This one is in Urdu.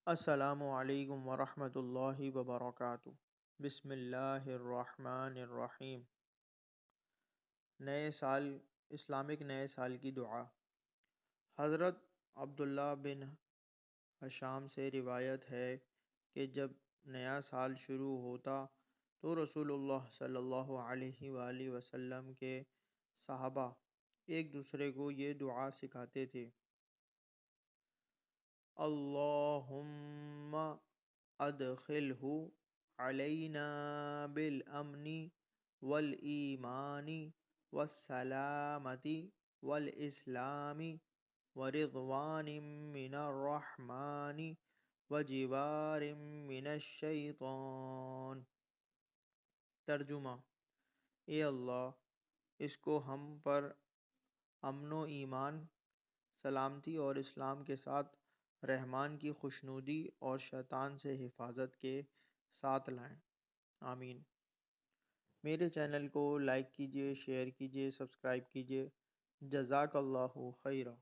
السلام علیکم ورحمۃ اللہ وبرکاتہ۔ بسم اللہ الرحمن الرحیم۔ نئے سال، اسلامک نئے سال کی دعا۔ حضرت عبداللہ بن حشام سے روایت ہے کہ جب نیا سال شروع ہوتا تو رسول اللہ صلی اللہ علیہ وآلہ وسلم کے صحابہ ایک دوسرے کو یہ دعا سکھاتے تھے: اللہم ادخلہ علینا بالامن والایمان والسلامة والاسلام ورضوان من الرحمن وجوار من الشیطان۔ ترجمہ: اے اللہ، اس کو ہم پر امن و ایمان، سلامتی اور اسلام کے ساتھ رحمان کی خوشنودی اور شیطان سے حفاظت کے ساتھ لائیں، آمین۔ میرے چینل کو لائک کیجیے، شیئر کیجیے، سبسکرائب کیجیے۔ جزاک اللہ خیرہ۔